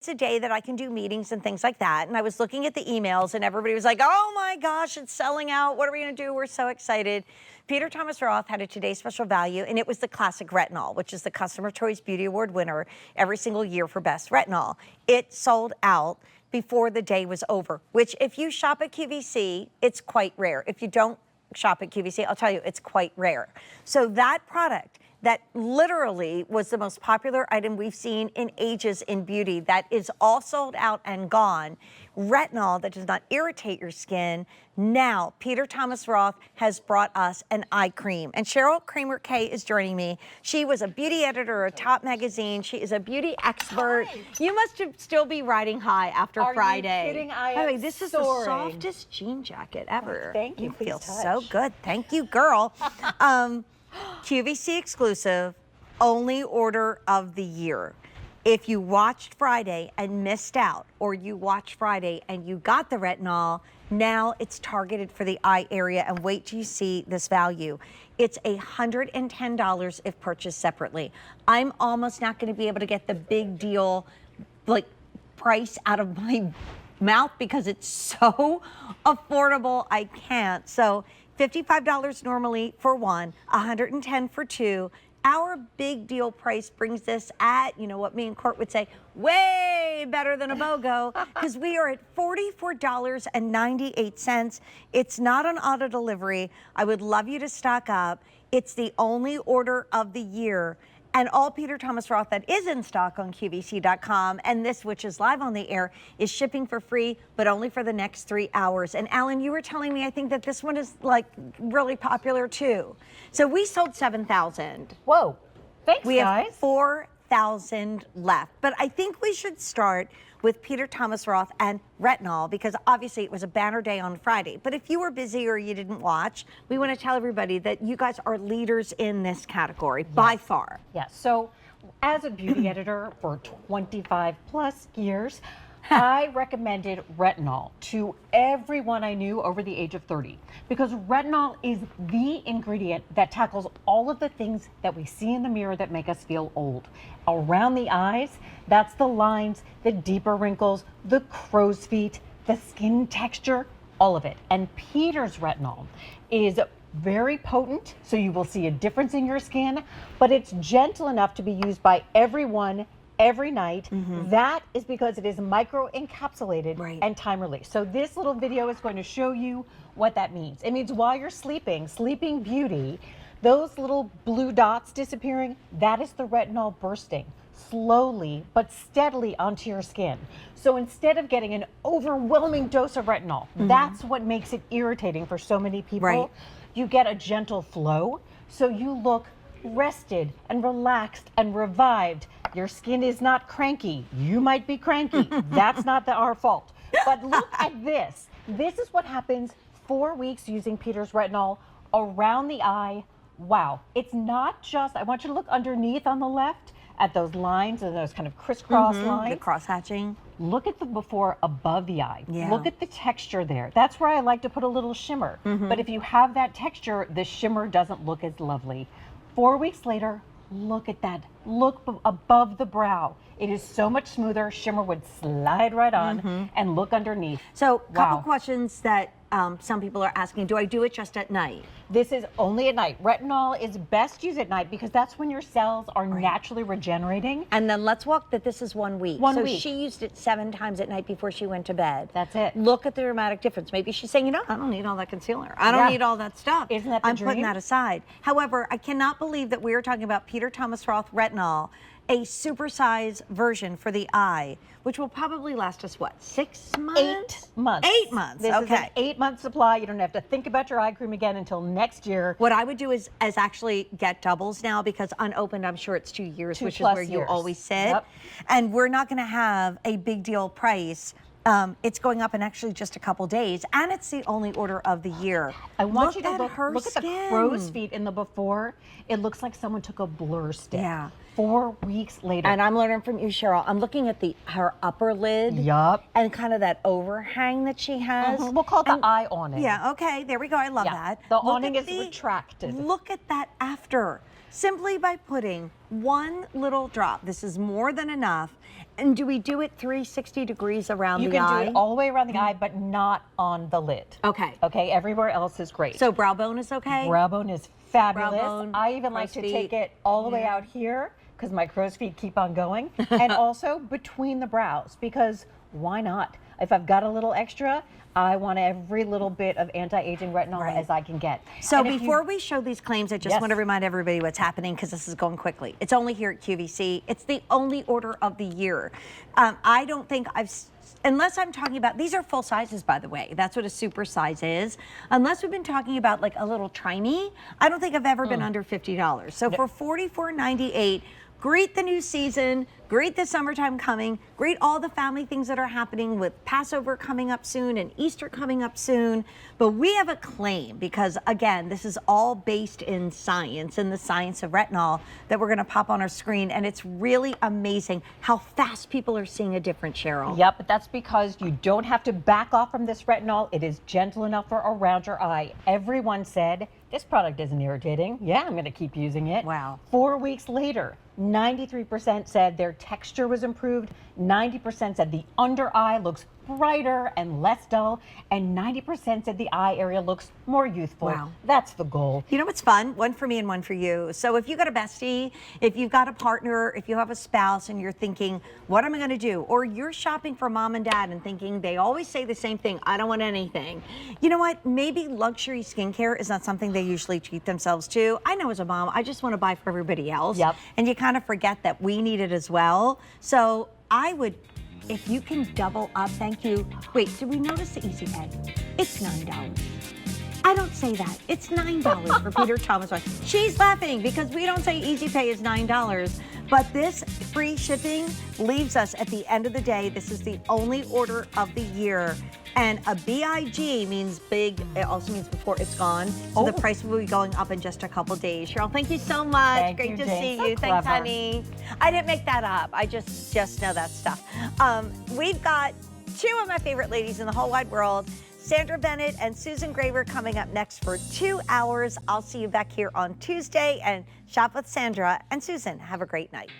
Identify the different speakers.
Speaker 1: It's a day that I can do meetings and things like that. And I was looking at the emails and everybody was like, oh my gosh, it's selling out. What are we gonna do? We're so excited. Peter Thomas Roth had a today's special value, and it was the classic retinol, which is the Customer Choice Beauty Award winner every single year for best retinol. It sold out before the day was over, which if you shop at QVC, it's quite rare. If you don't shop at QVC, I'll tell you, it's quite rare. So that product that literally was the most popular item we've seen in ages in beauty, that is all sold out and gone. Retinol that does not irritate your skin. Now, Peter Thomas Roth has brought us an eye cream. And Cheryl Kramer-Kay is joining me. She was a beauty editor at Top Magazine. She is a beauty expert. Hi. You must still be riding high after Friday.
Speaker 2: Are you kidding? I
Speaker 1: By the way,
Speaker 2: am
Speaker 1: this is
Speaker 2: soaring.
Speaker 1: the softest jean jacket ever.
Speaker 2: Oh, thank you.
Speaker 1: You feel
Speaker 2: touch.
Speaker 1: so good. Thank you, girl. QVC exclusive, only order of the year. If you watched Friday and missed out, or you watched Friday and you got the retinol, now it's targeted for the eye area, and wait till you see this value. It's $110 if purchased separately. I'm almost not going to be able to get the big deal like price out of my mouth because it's so affordable. I can't. So $55 normally for one, $110 for two. Our big deal price brings this at, you know what me and Court would say, way better than a BOGO, because we are at $44.98. It's not an auto delivery. I would love you to stock up. It's the only order of the year. And all Peter Thomas Roth that is in stock on QVC.com, and this, which is live on the air, is shipping for free, but only for the next 3 hours. And Alan, you were telling me, I think that this one is like really popular too. So we sold 7,000.
Speaker 2: Whoa, thanks
Speaker 1: we
Speaker 2: guys.
Speaker 1: Have 4,000 left. But I think we should start with Peter Thomas Roth and retinol, because obviously it was a banner day on Friday. But if you were busy or you didn't watch, we want to tell everybody that you guys are leaders in this category by far.
Speaker 2: Yes, so as a beauty editor for 25 plus years, I recommended retinol to everyone I knew over the age of 30, because retinol is the ingredient that tackles all of the things that we see in the mirror that make us feel old. Around the eyes, that's the lines, the deeper wrinkles, the crow's feet, the skin texture, all of it. And Peter's retinol is very potent, so you will see a difference in your skin, but it's gentle enough to be used by everyone every night. That is because it is microencapsulated and time release. So this little video is going to show you what that means. It means while you're sleeping, sleeping beauty, those little blue dots disappearing, that is the retinol bursting slowly but steadily onto your skin. So instead of getting an overwhelming dose of retinol, that's what makes it irritating for so many people. You get a gentle flow, so you look rested and relaxed and revived. Your skin is not cranky. You might be cranky. That's not our fault. But look at this. This is what happens 4 weeks using Peter's retinol around the eye. Wow. It's not just, I want you to look underneath on the left at those lines and those kind of crisscross lines.
Speaker 1: The cross-hatching.
Speaker 2: Look at the before above the eye.
Speaker 1: Yeah.
Speaker 2: Look at the texture there. That's where I like to put a little shimmer. But if you have that texture, the shimmer doesn't look as lovely. 4 weeks later, look at that. Look above the brow. It is so much smoother. Shimmer would slide right on, and look underneath.
Speaker 1: So a couple questions that some people are asking. Do I do it just at night?
Speaker 2: This is only at night. Retinol is best used at night because that's when your cells are naturally regenerating.
Speaker 1: And then let's walk that this is 1 week. So she used it 7 times at night before she went to bed.
Speaker 2: That's it.
Speaker 1: Look at the dramatic difference. Maybe she's saying, you know, I don't need all that concealer. I don't need all that stuff.
Speaker 2: Isn't that the dream?
Speaker 1: I'm putting that aside. However, I cannot believe that we are talking about Peter Thomas Roth retinol, a supersize version for the eye, which will probably last us, what, 6 months?
Speaker 2: 8 months.
Speaker 1: 8 months,
Speaker 2: This is an 8-month supply. You don't have to think about your eye cream again until next year.
Speaker 1: What I would do is actually get doubles now, because unopened, I'm sure it's 2 years, which is where you always sit. And we're not gonna have a big deal price. It's going up in actually just a couple days, and it's the only order of the year.
Speaker 2: I want you to
Speaker 1: look
Speaker 2: look at the crow's feet in the before. It looks like someone took a blur stick.
Speaker 1: Yeah.
Speaker 2: 4 weeks later.
Speaker 1: And I'm learning from you, Cheryl. I'm looking at her upper lid.
Speaker 2: Yup.
Speaker 1: And kind of that overhang that she has.
Speaker 2: We'll call it the eye awning.
Speaker 1: Yeah, okay, there we go. I love that.
Speaker 2: The awning is retracted.
Speaker 1: Look at that after. simply by putting one little drop. This is more than enough. And do we do it 360 degrees around the eye?
Speaker 2: You can do it all the way around the eye, but not on the lid.
Speaker 1: Okay.
Speaker 2: Okay, everywhere else is great.
Speaker 1: So brow bone is okay?
Speaker 2: Brow bone is fabulous.
Speaker 1: Brow bone,
Speaker 2: I even like to
Speaker 1: crow's
Speaker 2: take
Speaker 1: feet.
Speaker 2: it all the way out here because my crow's feet keep on going. And also between the brows, because why not? If I've got a little extra, I want every little bit of anti-aging retinol as I can get.
Speaker 1: So before we show these claims, I just want to remind everybody what's happening because this is going quickly. It's only here at QVC. It's the only order of the year. I don't think unless I'm talking about, these are full sizes, by the way. That's what a super size is. Unless we've been talking about like a little tiny, I don't think I've ever been under $50. So for $44.98, greet the new season, greet the summertime coming, greet all the family things that are happening with Passover coming up soon and Easter coming up soon. But we have a claim because, again, this is all based in science and the science of retinol that we're going to pop on our screen. And it's really amazing how fast people are seeing a difference, Cheryl.
Speaker 2: Yep, but that's because you don't have to back off from this retinol. It is gentle enough for around your eye. Everyone said, this product isn't irritating. Yeah, I'm going to keep using it.
Speaker 1: Wow.
Speaker 2: 4 weeks later, 93% said their texture was improved. 90% said the under eye looks brighter and less dull. And 90% said the eye area looks more youthful.
Speaker 1: Wow.
Speaker 2: That's the goal.
Speaker 1: You know what's fun? One for me and one for you. So if you've got a bestie, if you've got a partner, if you have a spouse and you're thinking, what am I going to do? Or you're shopping for mom and dad and thinking, they always say the same thing, I don't want anything. You know what? Maybe luxury skincare is not something they usually treat themselves to. I know as a mom, I just want to buy for everybody else.
Speaker 2: Yep.
Speaker 1: And you kind of forget that we need it as well. So I would, if you can double up, thank you. Wait, did we notice the easy pay? It's $9. I don't say that. It's $9 for Peter Thomas Roth. She's laughing because we don't say easy pay is $9. But this free shipping leaves us at the end of the day. This is the only order of the year. And a BIG means big. It also means before it's gone. So the price will be going up in just a couple days. Cheryl, thank you so much. Great to see you. Thanks, honey. I didn't make that up. I just know that stuff. We've got two of my favorite ladies in the whole wide world, Sandra Bennett and Susan Graver, coming up next for 2 hours. I'll see you back here on Tuesday, and shop with Sandra and Susan. Have a great night.